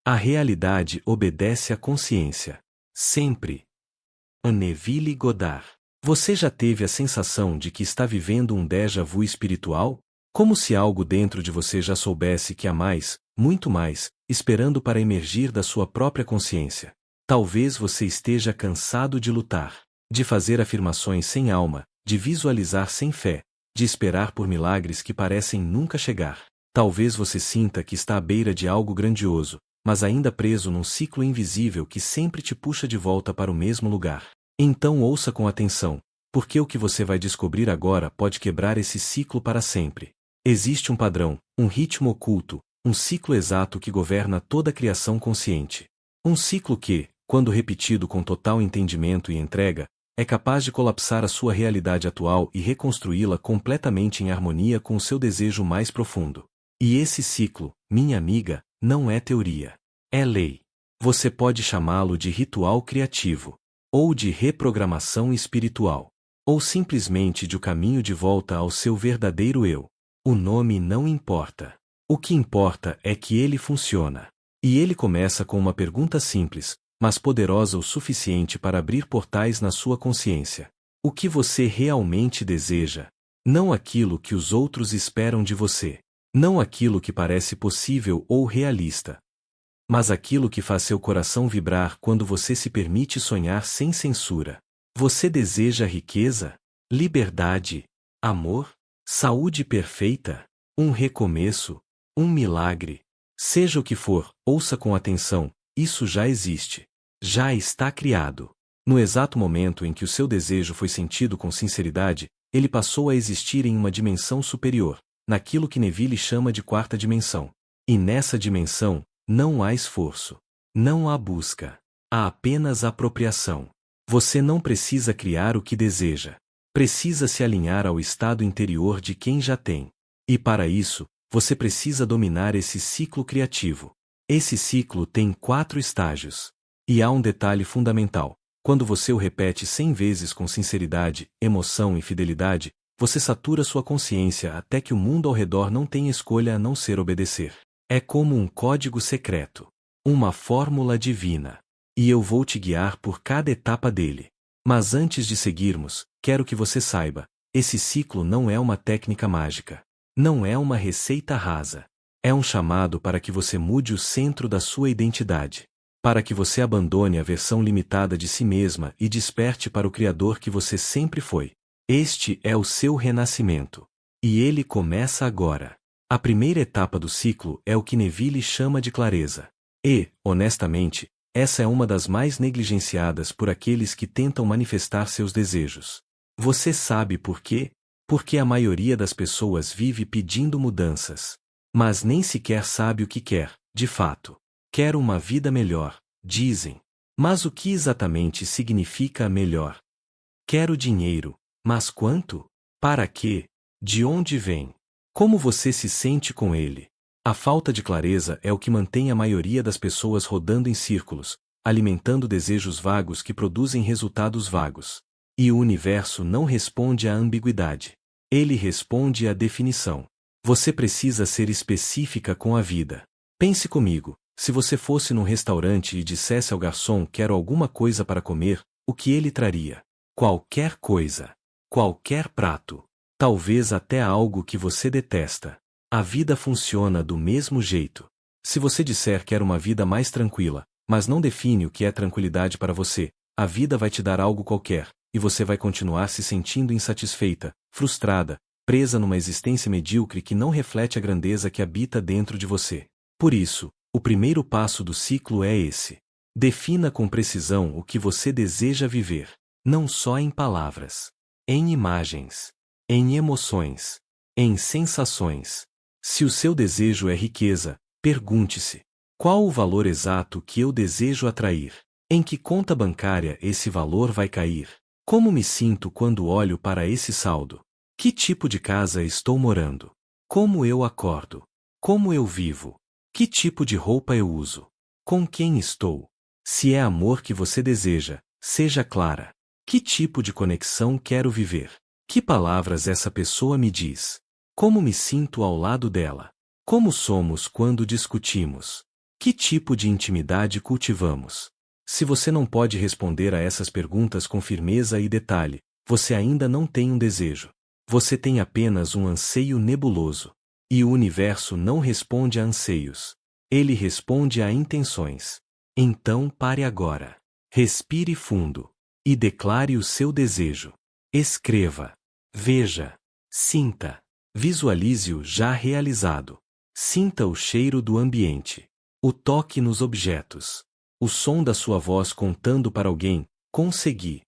A realidade obedece à consciência. Sempre. Neville Goddard. Você já teve a sensação de que está vivendo um déjà vu espiritual? Como se algo dentro de você já soubesse que há mais, muito mais, esperando para emergir da sua própria consciência. Talvez você esteja cansado de lutar, de fazer afirmações sem alma, de visualizar sem fé, de esperar por milagres que parecem nunca chegar. Talvez você sinta que está à beira de algo grandioso, mas ainda preso num ciclo invisível que sempre te puxa de volta para o mesmo lugar. Então ouça com atenção, porque o que você vai descobrir agora pode quebrar esse ciclo para sempre. Existe um padrão, um ritmo oculto, um ciclo exato que governa toda a criação consciente. Um ciclo que, quando repetido com total entendimento e entrega, é capaz de colapsar a sua realidade atual e reconstruí-la completamente em harmonia com o seu desejo mais profundo. E esse ciclo, minha amiga, não é teoria. É lei. Você pode chamá-lo de ritual criativo, ou de reprogramação espiritual, ou simplesmente de o caminho de volta ao seu verdadeiro eu. O nome não importa. O que importa é que ele funciona. E ele começa com uma pergunta simples, mas poderosa o suficiente para abrir portais na sua consciência. O que você realmente deseja? Não aquilo que os outros esperam de você. Não aquilo que parece possível ou realista. Mas aquilo que faz seu coração vibrar quando você se permite sonhar sem censura. Você deseja riqueza, liberdade, amor, saúde perfeita, um recomeço, um milagre. Seja o que for, ouça com atenção, isso já existe. Já está criado. No exato momento em que o seu desejo foi sentido com sinceridade, ele passou a existir em uma dimensão superior, naquilo que Neville chama de quarta dimensão. E nessa dimensão, não há esforço. Não há busca. Há apenas apropriação. Você não precisa criar o que deseja. Precisa se alinhar ao estado interior de quem já tem. E para isso, você precisa dominar esse ciclo criativo. Esse ciclo tem 4 estágios. E há um detalhe fundamental. Quando você o repete 100 vezes com sinceridade, emoção e fidelidade, você satura sua consciência até que o mundo ao redor não tenha escolha a não ser obedecer. É como um código secreto. Uma fórmula divina. E eu vou te guiar por cada etapa dele. Mas antes de seguirmos, quero que você saiba, esse ciclo não é uma técnica mágica. Não é uma receita rasa. É um chamado para que você mude o centro da sua identidade. Para que você abandone a versão limitada de si mesma e desperte para o Criador que você sempre foi. Este é o seu renascimento. E ele começa agora. A primeira etapa do ciclo é o que Neville chama de clareza. E, honestamente, essa é uma das mais negligenciadas por aqueles que tentam manifestar seus desejos. Você sabe por quê? Porque a maioria das pessoas vive pedindo mudanças. Mas nem sequer sabe o que quer, de fato. Quer uma vida melhor, dizem. Mas o que exatamente significa melhor? Quero dinheiro, mas quanto? Para quê? De onde vem? Como você se sente com ele? A falta de clareza é o que mantém a maioria das pessoas rodando em círculos, alimentando desejos vagos que produzem resultados vagos. E o universo não responde à ambiguidade. Ele responde à definição. Você precisa ser específica com a vida. Pense comigo, se você fosse num restaurante e dissesse ao garçom quero alguma coisa para comer, o que ele traria? Qualquer coisa. Qualquer prato. Talvez até algo que você detesta. A vida funciona do mesmo jeito. Se você disser quero uma vida mais tranquila, mas não define o que é tranquilidade para você, a vida vai te dar algo qualquer, e você vai continuar se sentindo insatisfeita, frustrada, presa numa existência medíocre que não reflete a grandeza que habita dentro de você. Por isso, o primeiro passo do ciclo é esse. Defina com precisão o que você deseja viver, não só em palavras, em imagens, em emoções, em sensações. Se o seu desejo é riqueza, pergunte-se: qual o valor exato que eu desejo atrair? Em que conta bancária esse valor vai cair? Como me sinto quando olho para esse saldo? Que tipo de casa estou morando? Como eu acordo? Como eu vivo? Que tipo de roupa eu uso? Com quem estou? Se é amor que você deseja, seja clara. Que tipo de conexão quero viver? Que palavras essa pessoa me diz? Como me sinto ao lado dela? Como somos quando discutimos? Que tipo de intimidade cultivamos? Se você não pode responder a essas perguntas com firmeza e detalhe, você ainda não tem um desejo. Você tem apenas um anseio nebuloso. E o universo não responde a anseios. Ele responde a intenções. Então pare agora. Respire fundo. E declare o seu desejo. Escreva. Veja. Sinta. Visualize-o já realizado. Sinta o cheiro do ambiente. O toque nos objetos. O som da sua voz contando para alguém: consegui.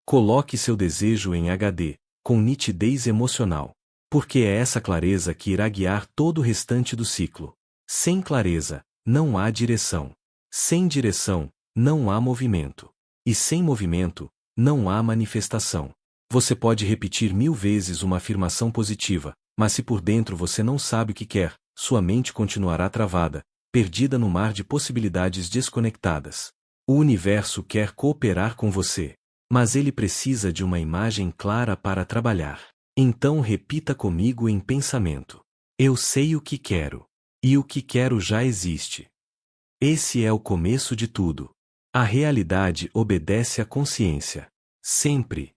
Coloque seu desejo em HD, com nitidez emocional. Porque é essa clareza que irá guiar todo o restante do ciclo. Sem clareza, não há direção. Sem direção, não há movimento. E sem movimento, não há manifestação. Você pode repetir 1000 vezes uma afirmação positiva, mas se por dentro você não sabe o que quer, sua mente continuará travada, perdida no mar de possibilidades desconectadas. O universo quer cooperar com você, mas ele precisa de uma imagem clara para trabalhar. Então repita comigo em pensamento. Eu sei o que quero. E o que quero já existe. Esse é o começo de tudo. A realidade obedece à consciência. Sempre.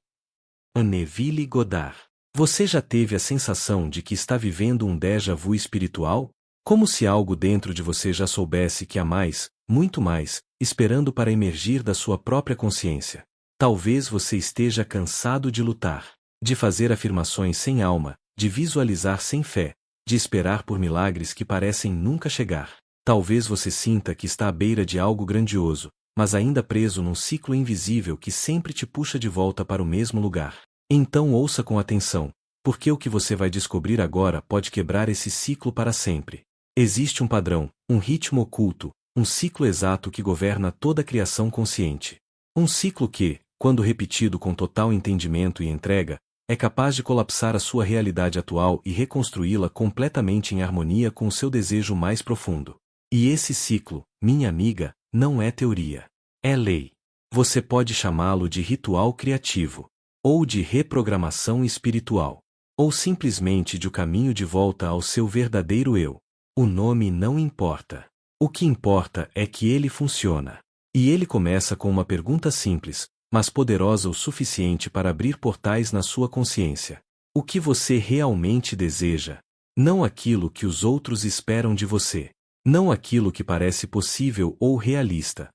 Neville Goddard. Você já teve a sensação de que está vivendo um déjà vu espiritual? Como se algo dentro de você já soubesse que há mais, muito mais, esperando para emergir da sua própria consciência. Talvez você esteja cansado de lutar, de fazer afirmações sem alma, de visualizar sem fé, de esperar por milagres que parecem nunca chegar. Talvez você sinta que está à beira de algo grandioso, mas ainda preso num ciclo invisível que sempre te puxa de volta para o mesmo lugar. Então ouça com atenção, porque o que você vai descobrir agora pode quebrar esse ciclo para sempre. Existe um padrão, um ritmo oculto, um ciclo exato que governa toda a criação consciente. Um ciclo que, quando repetido com total entendimento e entrega, é capaz de colapsar a sua realidade atual e reconstruí-la completamente em harmonia com o seu desejo mais profundo. E esse ciclo, minha amiga, não é teoria. É lei. Você pode chamá-lo de ritual criativo, ou de reprogramação espiritual, ou simplesmente de o caminho de volta ao seu verdadeiro eu. O nome não importa. O que importa é que ele funciona. E ele começa com uma pergunta simples, mas poderosa o suficiente para abrir portais na sua consciência. O que você realmente deseja? Não aquilo que os outros esperam de você. Não aquilo que parece possível ou realista.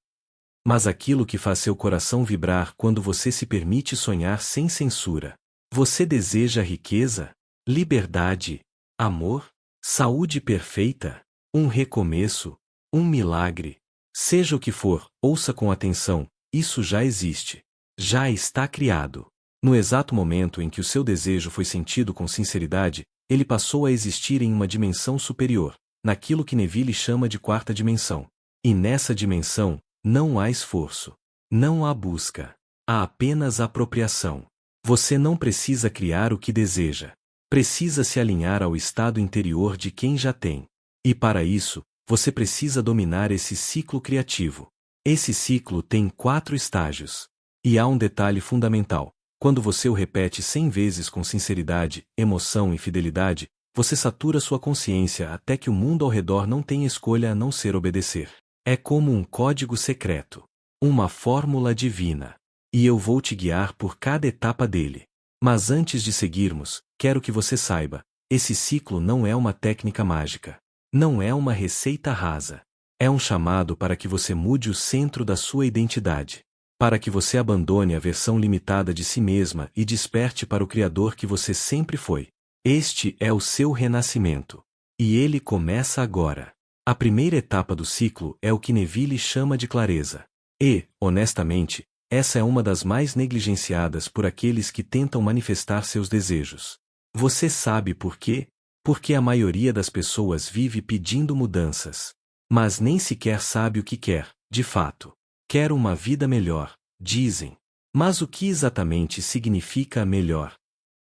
Mas aquilo que faz seu coração vibrar quando você se permite sonhar sem censura. Você deseja riqueza, liberdade, amor, saúde perfeita, um recomeço, um milagre. Seja o que for, ouça com atenção, isso já existe. Já está criado. No exato momento em que o seu desejo foi sentido com sinceridade, ele passou a existir em uma dimensão superior, naquilo que Neville chama de quarta dimensão. E nessa dimensão, não há esforço. Não há busca. Há apenas apropriação. Você não precisa criar o que deseja. Precisa se alinhar ao estado interior de quem já tem. E para isso, você precisa dominar esse ciclo criativo. Esse ciclo tem 4 estágios. E há um detalhe fundamental. Quando você o repete 100 vezes com sinceridade, emoção e fidelidade, você satura sua consciência até que o mundo ao redor não tenha escolha a não ser obedecer. É como um código secreto. Uma fórmula divina. E eu vou te guiar por cada etapa dele. Mas antes de seguirmos, quero que você saiba, esse ciclo não é uma técnica mágica. Não é uma receita rasa. É um chamado para que você mude o centro da sua identidade. Para que você abandone a versão limitada de si mesma e desperte para o Criador que você sempre foi. Este é o seu renascimento. E ele começa agora. A primeira etapa do ciclo é o que Neville chama de clareza. E, honestamente, essa é uma das mais negligenciadas por aqueles que tentam manifestar seus desejos. Você sabe por quê? Porque a maioria das pessoas vive pedindo mudanças. Mas nem sequer sabe o que quer, de fato. Quer uma vida melhor, dizem. Mas o que exatamente significa melhor?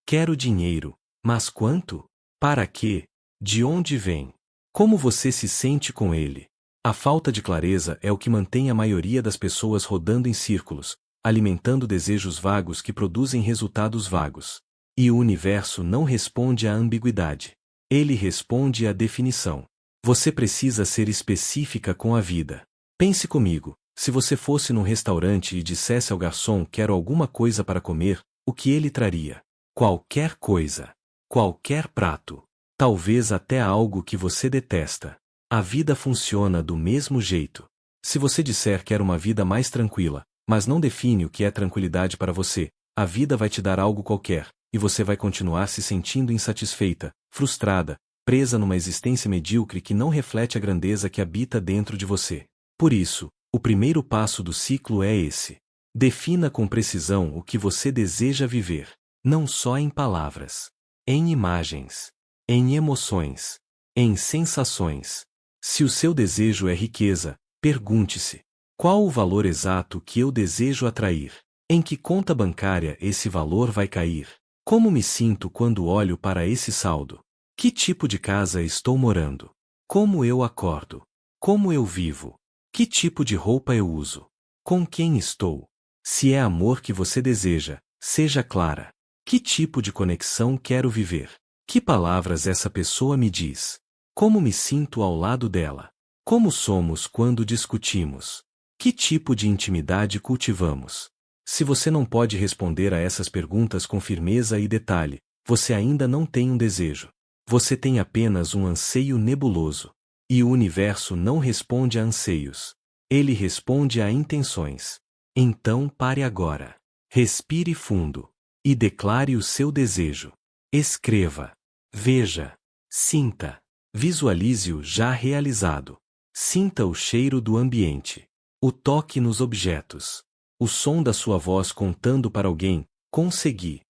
Quero dinheiro, mas quanto? Para quê? De onde vem? Como você se sente com ele? A falta de clareza é o que mantém a maioria das pessoas rodando em círculos, alimentando desejos vagos que produzem resultados vagos. E o universo não responde à ambiguidade. Ele responde à definição. Você precisa ser específica com a vida. Pense comigo, se você fosse num restaurante e dissesse ao garçom quero alguma coisa para comer, o que ele traria? Qualquer coisa. Qualquer prato. Talvez até algo que você detesta. A vida funciona do mesmo jeito. Se você disser quer uma vida mais tranquila, mas não define o que é tranquilidade para você, a vida vai te dar algo qualquer, e você vai continuar se sentindo insatisfeita, frustrada, presa numa existência medíocre que não reflete a grandeza que habita dentro de você. Por isso, o primeiro passo do ciclo é esse. Defina com precisão o que você deseja viver, não só em palavras, em imagens, em emoções, em sensações. Se o seu desejo é riqueza, pergunte-se: qual o valor exato que eu desejo atrair? Em que conta bancária esse valor vai cair? Como me sinto quando olho para esse saldo? Que tipo de casa estou morando? Como eu acordo? Como eu vivo? Que tipo de roupa eu uso? Com quem estou? Se é amor que você deseja, seja clara. Que tipo de conexão quero viver? Que palavras essa pessoa me diz? Como me sinto ao lado dela? Como somos quando discutimos? Que tipo de intimidade cultivamos? Se você não pode responder a essas perguntas com firmeza e detalhe, você ainda não tem um desejo. Você tem apenas um anseio nebuloso. E o universo não responde a anseios. Ele responde a intenções. Então pare agora. Respire fundo. E declare o seu desejo. Escreva. Veja. Sinta. Visualize-o já realizado. Sinta o cheiro do ambiente. O toque nos objetos. O som da sua voz contando para alguém: consegui.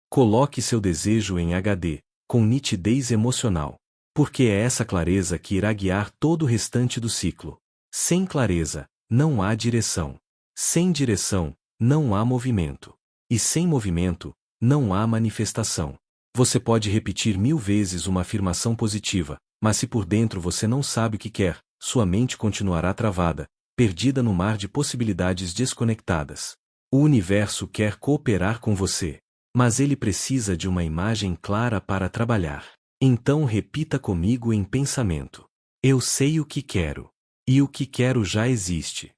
Coloque seu desejo em HD, com nitidez emocional. Porque é essa clareza que irá guiar todo o restante do ciclo. Sem clareza, não há direção. Sem direção, não há movimento. E sem movimento, não há manifestação. Você pode repetir 1000 vezes uma afirmação positiva, mas se por dentro você não sabe o que quer, sua mente continuará travada, perdida no mar de possibilidades desconectadas. O universo quer cooperar com você, mas ele precisa de uma imagem clara para trabalhar. Então repita comigo em pensamento. Eu sei o que quero. E o que quero já existe.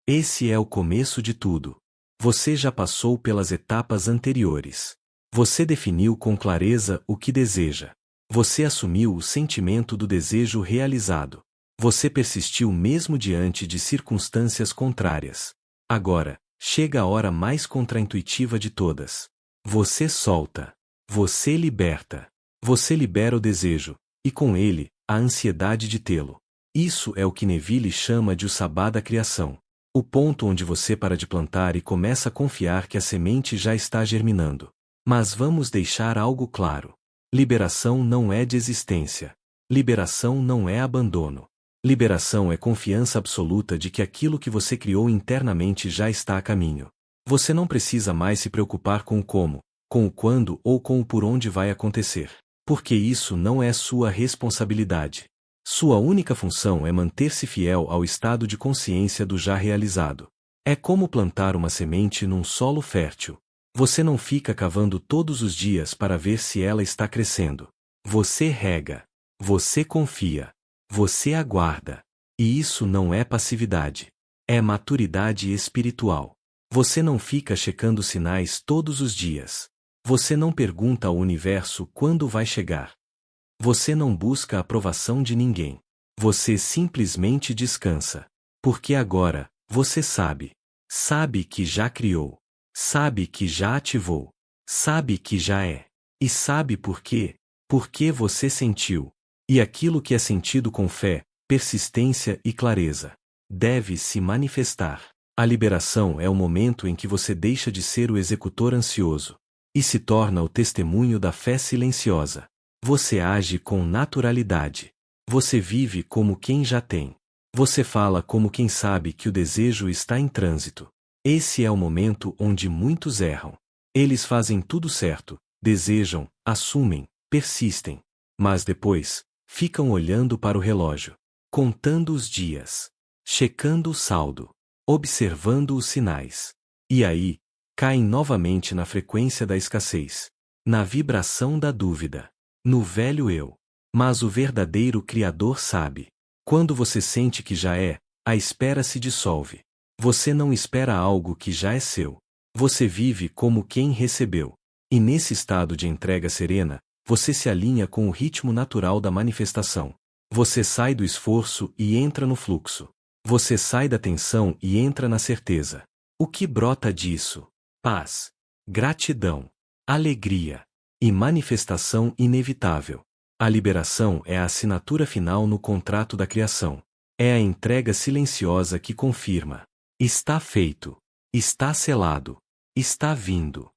Esse é o começo de tudo. Você já passou pelas etapas anteriores. Você definiu com clareza o que deseja. Você assumiu o sentimento do desejo realizado. Você persistiu mesmo diante de circunstâncias contrárias. Agora, chega a hora mais contraintuitiva de todas. Você solta. Você liberta. Você libera o desejo, e com ele, a ansiedade de tê-lo. Isso é o que Neville chama de o sabá da criação. O ponto onde você para de plantar e começa a confiar que a semente já está germinando. Mas vamos deixar algo claro. Liberação não é desistência. Liberação não é abandono. Liberação é confiança absoluta de que aquilo que você criou internamente já está a caminho. Você não precisa mais se preocupar com o como, com o quando ou com o por onde vai acontecer. Porque isso não é sua responsabilidade. Sua única função é manter-se fiel ao estado de consciência do já realizado. É como plantar uma semente num solo fértil. Você não fica cavando todos os dias para ver se ela está crescendo. Você rega. Você confia. Você aguarda. E isso não é passividade. É maturidade espiritual. Você não fica checando sinais todos os dias. Você não pergunta ao universo quando vai chegar. Você não busca a aprovação de ninguém. Você simplesmente descansa. Porque agora, você sabe. Sabe que já criou. Sabe que já ativou. Sabe que já é. E sabe por quê? Porque você sentiu. E aquilo que é sentido com fé, persistência e clareza deve se manifestar. A liberação é o momento em que você deixa de ser o executor ansioso e se torna o testemunho da fé silenciosa. Você age com naturalidade. Você vive como quem já tem. Você fala como quem sabe que o desejo está em trânsito. Esse é o momento onde muitos erram. Eles fazem tudo certo, desejam, assumem, persistem. Mas depois, ficam olhando para o relógio, contando os dias, checando o saldo, observando os sinais. E aí, caem novamente na frequência da escassez, na vibração da dúvida, no velho eu. Mas o verdadeiro Criador sabe. Quando você sente que já é, a espera se dissolve. Você não espera algo que já é seu. Você vive como quem recebeu. E nesse estado de entrega serena, você se alinha com o ritmo natural da manifestação. Você sai do esforço e entra no fluxo. Você sai da tensão e entra na certeza. O que brota disso? Paz, gratidão, alegria e manifestação inevitável. A liberação é a assinatura final no contrato da criação. É a entrega silenciosa que confirma. Está feito. Está selado. Está vindo.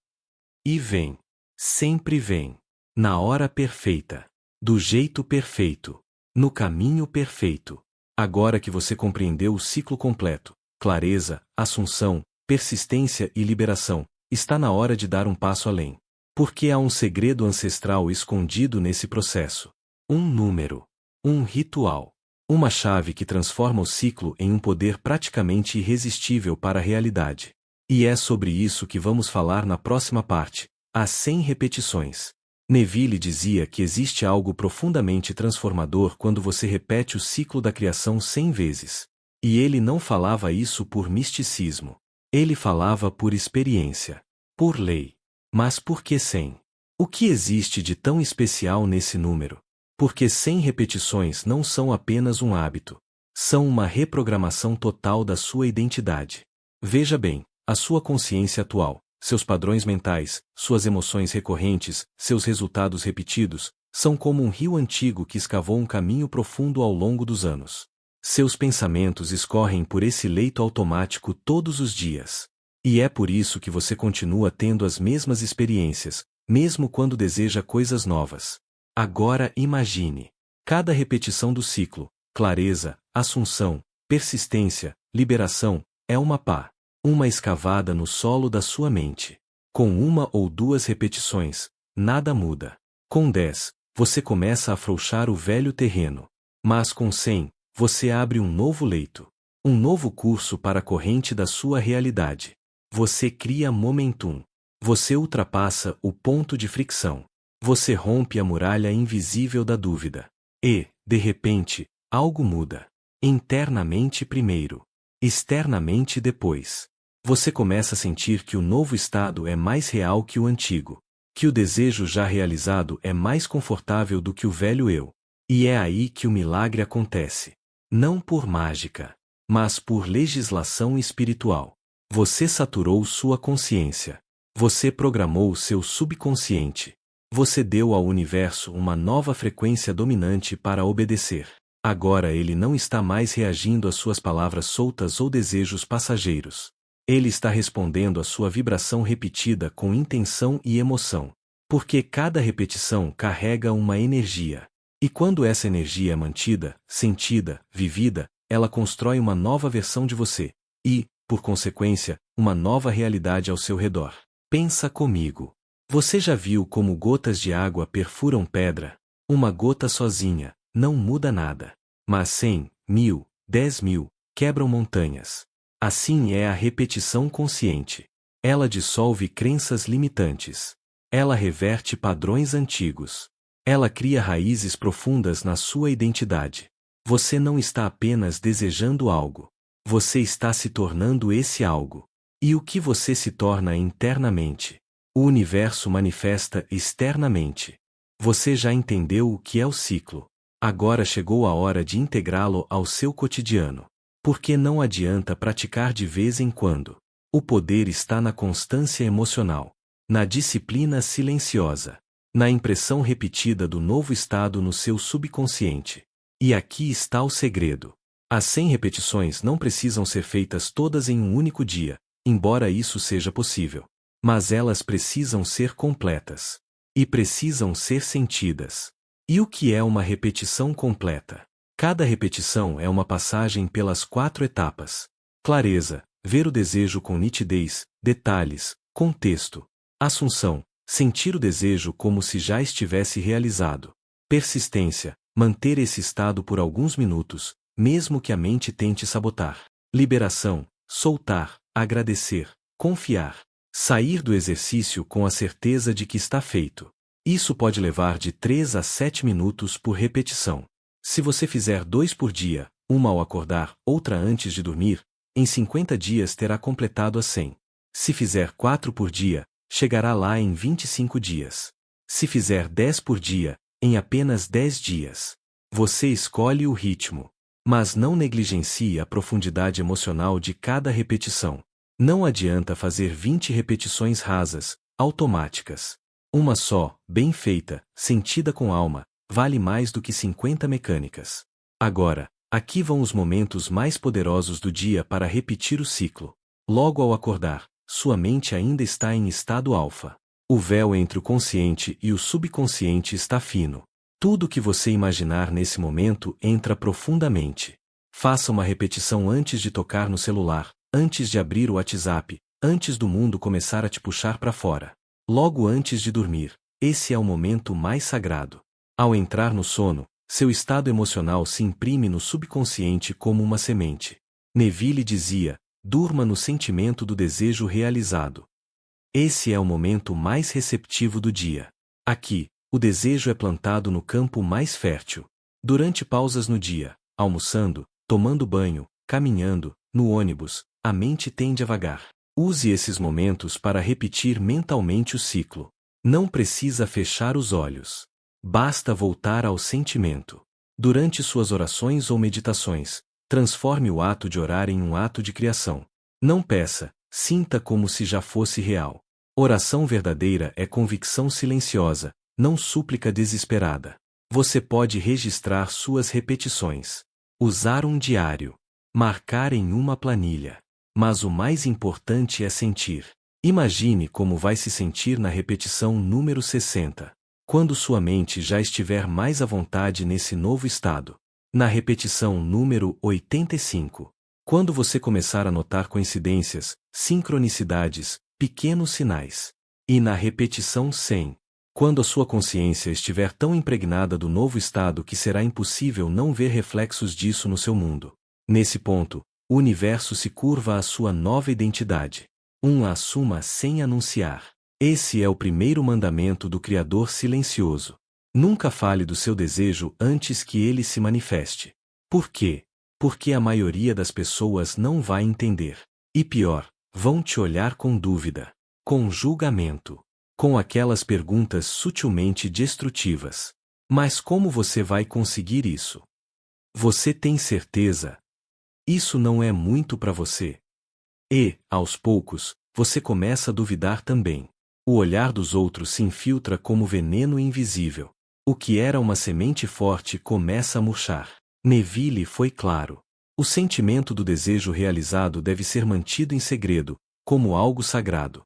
E vem. Sempre vem. Na hora perfeita. Do jeito perfeito. No caminho perfeito. Agora que você compreendeu o ciclo completo, clareza, assunção, persistência e liberação, está na hora de dar um passo além. Porque há um segredo ancestral escondido nesse processo. Um número. Um ritual. Uma chave que transforma o ciclo em um poder praticamente irresistível para a realidade. E é sobre isso que vamos falar na próxima parte, as 100 repetições. Neville dizia que existe algo profundamente transformador quando você repete o ciclo da criação 100 vezes. E ele não falava isso por misticismo. Ele falava por experiência. Por lei. Mas por que 100? O que existe de tão especial nesse número? Porque 100 repetições não são apenas um hábito. São uma reprogramação total da sua identidade. Veja bem, a sua consciência atual, seus padrões mentais, suas emoções recorrentes, seus resultados repetidos, são como um rio antigo que escavou um caminho profundo ao longo dos anos. Seus pensamentos escorrem por esse leito automático todos os dias. E é por isso que você continua tendo as mesmas experiências, mesmo quando deseja coisas novas. Agora imagine. Cada repetição do ciclo, clareza, assunção, persistência, liberação, é uma pá. Uma escavada no solo da sua mente. Com uma ou duas repetições, nada muda. Com 10, você começa a afrouxar o velho terreno. Mas com 100, você abre um novo leito. Um novo curso para a corrente da sua realidade. Você cria momentum. Você ultrapassa o ponto de fricção. Você rompe a muralha invisível da dúvida. E, de repente, algo muda. Internamente primeiro. Externamente depois. Você começa a sentir que o novo estado é mais real que o antigo. Que o desejo já realizado é mais confortável do que o velho eu. E é aí que o milagre acontece. Não por mágica, mas por legislação espiritual. Você saturou sua consciência. Você programou seu subconsciente. Você deu ao universo uma nova frequência dominante para obedecer. Agora ele não está mais reagindo às suas palavras soltas ou desejos passageiros. Ele está respondendo à sua vibração repetida com intenção e emoção. Porque cada repetição carrega uma energia. E quando essa energia é mantida, sentida, vivida, ela constrói uma nova versão de você. E, por consequência, uma nova realidade ao seu redor. Pensa comigo. Você já viu como gotas de água perfuram pedra? Uma gota sozinha não muda nada. Mas 100, 1000, 10.000 quebram montanhas. Assim é a repetição consciente. Ela dissolve crenças limitantes. Ela reverte padrões antigos. Ela cria raízes profundas na sua identidade. Você não está apenas desejando algo. Você está se tornando esse algo. E o que você se torna internamente? O universo manifesta externamente. Você já entendeu o que é o ciclo. Agora chegou a hora de integrá-lo ao seu cotidiano. Porque não adianta praticar de vez em quando. O poder está na constância emocional, na disciplina silenciosa, na impressão repetida do novo estado no seu subconsciente. E aqui está o segredo. As 100 repetições não precisam ser feitas todas em um único dia, embora isso seja possível. Mas elas precisam ser completas. E precisam ser sentidas. E o que é uma repetição completa? Cada repetição é uma passagem pelas 4 etapas. Clareza, ver o desejo com nitidez, detalhes, contexto. Assunção, sentir o desejo como se já estivesse realizado. Persistência, manter esse estado por alguns minutos, mesmo que a mente tente sabotar. Liberação, soltar, agradecer, confiar. Sair do exercício com a certeza de que está feito. Isso pode levar de 3 a 7 minutos por repetição. Se você fizer 2 por dia, uma ao acordar, outra antes de dormir, em 50 dias terá completado as 100. Se fizer 4 por dia, chegará lá em 25 dias. Se fizer 10 por dia, em apenas 10 dias. Você escolhe o ritmo, mas não negligencie a profundidade emocional de cada repetição. Não adianta fazer 20 repetições rasas, automáticas. Uma só, bem feita, sentida com alma, vale mais do que 50 mecânicas. Agora, aqui vão os momentos mais poderosos do dia para repetir o ciclo. Logo ao acordar, sua mente ainda está em estado alfa. O véu entre o consciente e o subconsciente está fino. Tudo o que você imaginar nesse momento entra profundamente. Faça uma repetição antes de tocar no celular, antes de abrir o WhatsApp, antes do mundo começar a te puxar para fora. Logo antes de dormir, esse é o momento mais sagrado. Ao entrar no sono, seu estado emocional se imprime no subconsciente como uma semente. Neville dizia: durma no sentimento do desejo realizado. Esse é o momento mais receptivo do dia. Aqui, o desejo é plantado no campo mais fértil. Durante pausas no dia, almoçando, tomando banho, caminhando, no ônibus, a mente tende a vagar. Use esses momentos para repetir mentalmente o ciclo. Não precisa fechar os olhos. Basta voltar ao sentimento. Durante suas orações ou meditações, transforme o ato de orar em um ato de criação. Não peça, sinta como se já fosse real. Oração verdadeira é convicção silenciosa, não súplica desesperada. Você pode registrar suas repetições. Usar um diário. Marcar em uma planilha. Mas o mais importante é sentir. Imagine como vai se sentir na repetição número 60. Quando sua mente já estiver mais à vontade nesse novo estado. Na repetição número 85. Quando você começar a notar coincidências, sincronicidades, pequenos sinais. E na repetição 100. Quando a sua consciência estiver tão impregnada do novo estado que será impossível não ver reflexos disso no seu mundo. Nesse ponto, o universo se curva à sua nova identidade. A assuma sem anunciar. Esse é o primeiro mandamento do Criador silencioso. Nunca fale do seu desejo antes que ele se manifeste. Por quê? Porque a maioria das pessoas não vai entender. E pior, vão te olhar com dúvida, com julgamento, com aquelas perguntas sutilmente destrutivas. Mas como você vai conseguir isso? Você tem certeza? Isso não é muito para você. E, aos poucos, você começa a duvidar também. O olhar dos outros se infiltra como veneno invisível. O que era uma semente forte começa a murchar. Neville foi claro. O sentimento do desejo realizado deve ser mantido em segredo, como algo sagrado.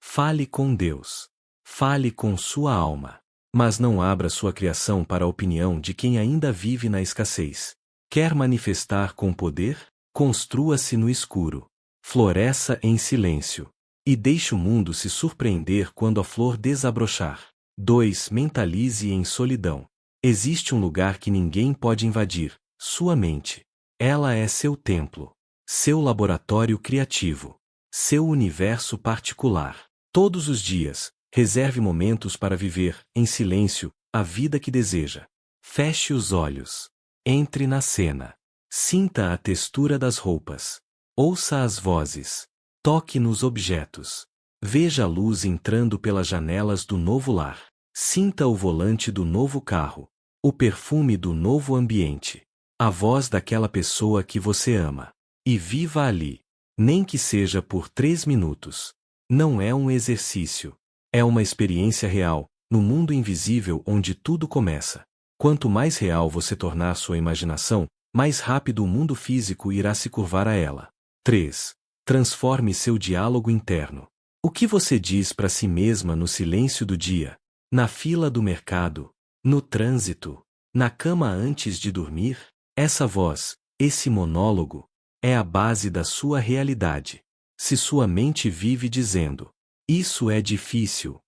Fale com Deus. Fale com sua alma. Mas não abra sua criação para a opinião de quem ainda vive na escassez. Quer manifestar com poder? Construa-se no escuro. Floresça em silêncio. E deixe o mundo se surpreender quando a flor desabrochar. 2. Mentalize em solidão. Existe um lugar que ninguém pode invadir, sua mente. Ela é seu templo, seu laboratório criativo, seu universo particular. Todos os dias, reserve momentos para viver, em silêncio, a vida que deseja. Feche os olhos. Entre na cena. Sinta a textura das roupas. Ouça as vozes. Toque nos objetos. Veja a luz entrando pelas janelas do novo lar. Sinta o volante do novo carro. O perfume do novo ambiente. A voz daquela pessoa que você ama. E viva ali. Nem que seja por 3 minutos. Não é um exercício. É uma experiência real, no mundo invisível onde tudo começa. Quanto mais real você tornar sua imaginação, mais rápido o mundo físico irá se curvar a ela. 3. Transforme seu diálogo interno. O que você diz para si mesma no silêncio do dia, na fila do mercado, no trânsito, na cama antes de dormir? Essa voz, esse monólogo, é a base da sua realidade. Se sua mente vive dizendo: isso é difícil,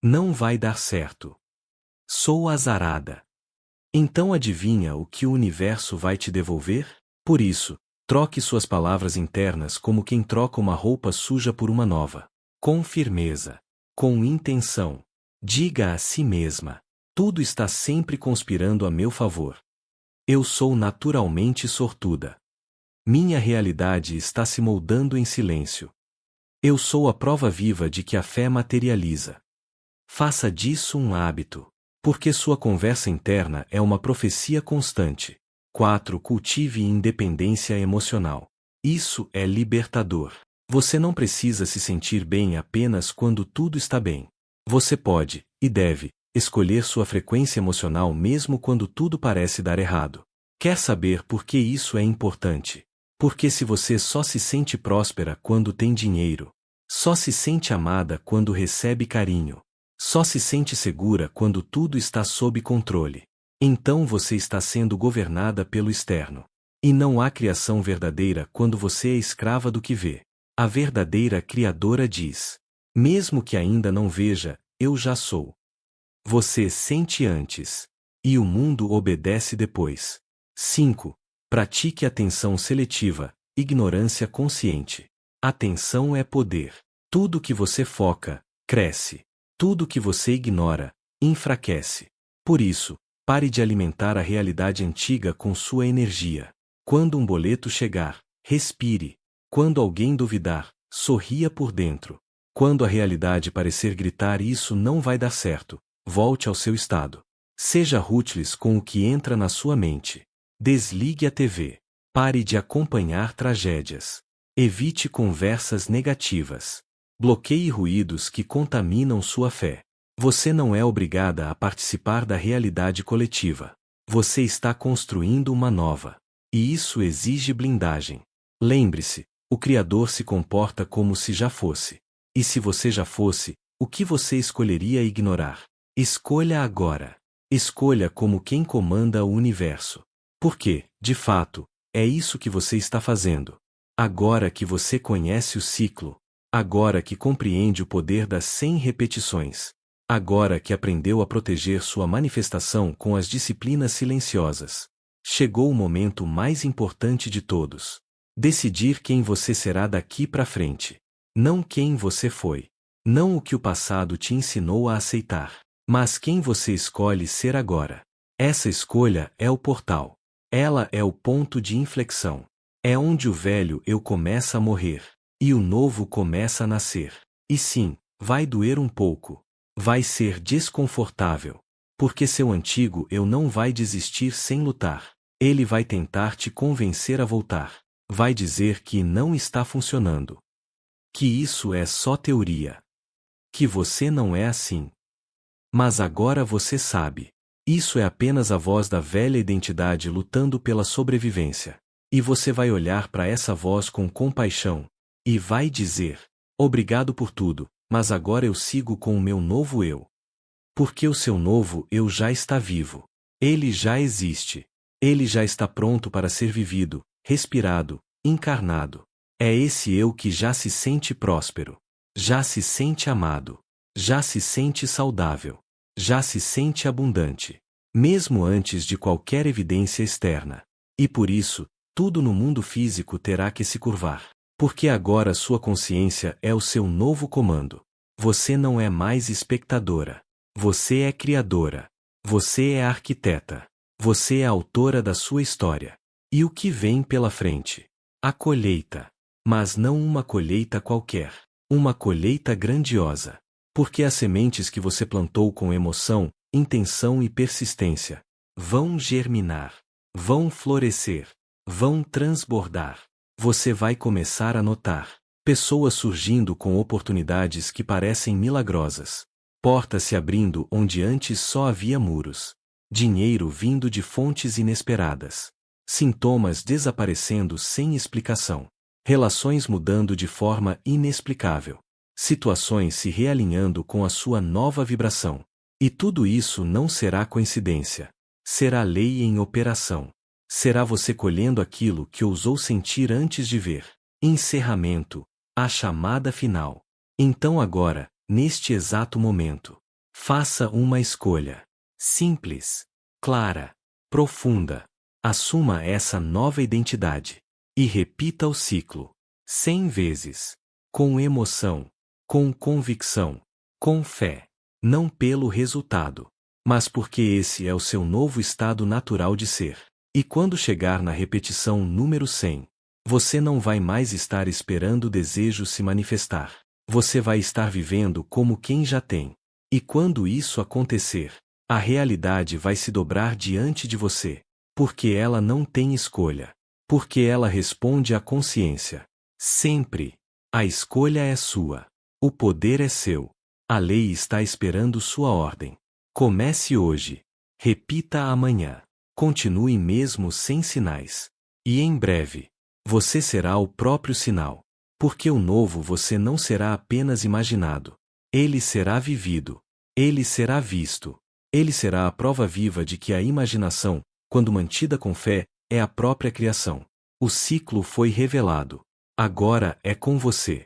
não vai dar certo, sou azarada, então adivinha o que o universo vai te devolver? Por isso, troque suas palavras internas como quem troca uma roupa suja por uma nova. Com firmeza. Com intenção. Diga a si mesma: tudo está sempre conspirando a meu favor. Eu sou naturalmente sortuda. Minha realidade está se moldando em silêncio. Eu sou a prova viva de que a fé materializa. Faça disso um hábito, porque sua conversa interna é uma profecia constante. 4. Cultive independência emocional. Isso é libertador. Você não precisa se sentir bem apenas quando tudo está bem. Você pode, e deve, escolher sua frequência emocional mesmo quando tudo parece dar errado. Quer saber por que isso é importante? Porque se você só se sente próspera quando tem dinheiro, só se sente amada quando recebe carinho, só se sente segura quando tudo está sob controle, então você está sendo governada pelo externo. E não há criação verdadeira quando você é escrava do que vê. A verdadeira criadora diz: mesmo que ainda não veja, eu já sou. Você sente antes, e o mundo obedece depois. 5. Pratique atenção seletiva, ignorância consciente. Atenção é poder. Tudo que você foca, cresce. Tudo que você ignora, enfraquece. Por isso, pare de alimentar a realidade antiga com sua energia. Quando um boleto chegar, respire. Quando alguém duvidar, sorria por dentro. Quando a realidade parecer gritar isso não vai dar certo, volte ao seu estado. Seja ruthless com o que entra na sua mente. Desligue a TV. Pare de acompanhar tragédias. Evite conversas negativas. Bloqueie ruídos que contaminam sua fé. Você não é obrigada a participar da realidade coletiva. Você está construindo uma nova. E isso exige blindagem. Lembre-se, o Criador se comporta como se já fosse. E se você já fosse, o que você escolheria ignorar? Escolha agora. Escolha como quem comanda o universo. Porque, de fato, é isso que você está fazendo. Agora que você conhece o ciclo, agora que compreende o poder das 100 repetições, agora que aprendeu a proteger sua manifestação com as disciplinas silenciosas, chegou o momento mais importante de todos. Decidir quem você será daqui para frente. Não quem você foi. Não o que o passado te ensinou a aceitar, mas quem você escolhe ser agora. Essa escolha é o portal. Ela é o ponto de inflexão. É onde o velho eu começa a morrer, e o novo começa a nascer. E sim, vai doer um pouco. Vai ser desconfortável. Porque seu antigo eu não vai desistir sem lutar. Ele vai tentar te convencer a voltar. Vai dizer que não está funcionando. Que isso é só teoria. Que você não é assim. Mas agora você sabe. Isso é apenas a voz da velha identidade lutando pela sobrevivência. E você vai olhar para essa voz com compaixão. E vai dizer: obrigado por tudo, mas agora eu sigo com o meu novo eu. Porque o seu novo eu já está vivo. Ele já existe. Ele já está pronto para ser vivido, respirado, encarnado. É esse eu que já se sente próspero. Já se sente amado. Já se sente saudável. Já se sente abundante. Mesmo antes de qualquer evidência externa. E por isso, tudo no mundo físico terá que se curvar. Porque agora sua consciência é o seu novo comando. Você não é mais espectadora. Você é criadora. Você é arquiteta. Você é autora da sua história. E o que vem pela frente? A colheita. Mas não uma colheita qualquer. Uma colheita grandiosa. Porque as sementes que você plantou com emoção, intenção e persistência vão germinar, vão florescer, vão transbordar. Você vai começar a notar pessoas surgindo com oportunidades que parecem milagrosas, portas se abrindo onde antes só havia muros, dinheiro vindo de fontes inesperadas, sintomas desaparecendo sem explicação, relações mudando de forma inexplicável, situações se realinhando com a sua nova vibração. E tudo isso não será coincidência. Será lei em operação. Será você colhendo aquilo que ousou sentir antes de ver. Encerramento. A chamada final. Então agora, neste exato momento, faça uma escolha. Simples, clara, profunda. Assuma essa nova identidade. E repita o ciclo. 100 vezes. Com emoção. Com convicção. Com fé. não pelo resultado, mas porque esse é o seu novo estado natural de ser. E quando chegar na repetição número 100, você não vai mais estar esperando o desejo se manifestar. Você vai estar vivendo como quem já tem. E quando isso acontecer, a realidade vai se dobrar diante de você, porque ela não tem escolha. Porque ela responde à consciência. Sempre. A escolha é sua. O poder é seu. A lei está esperando sua ordem. Comece hoje. Repita amanhã. Continue mesmo sem sinais. E em breve, você será o próprio sinal. Porque o novo você não será apenas imaginado. Ele será vivido. Ele será visto. Ele será a prova viva de que a imaginação, quando mantida com fé, é a própria criação. O ciclo foi revelado. Agora é com você.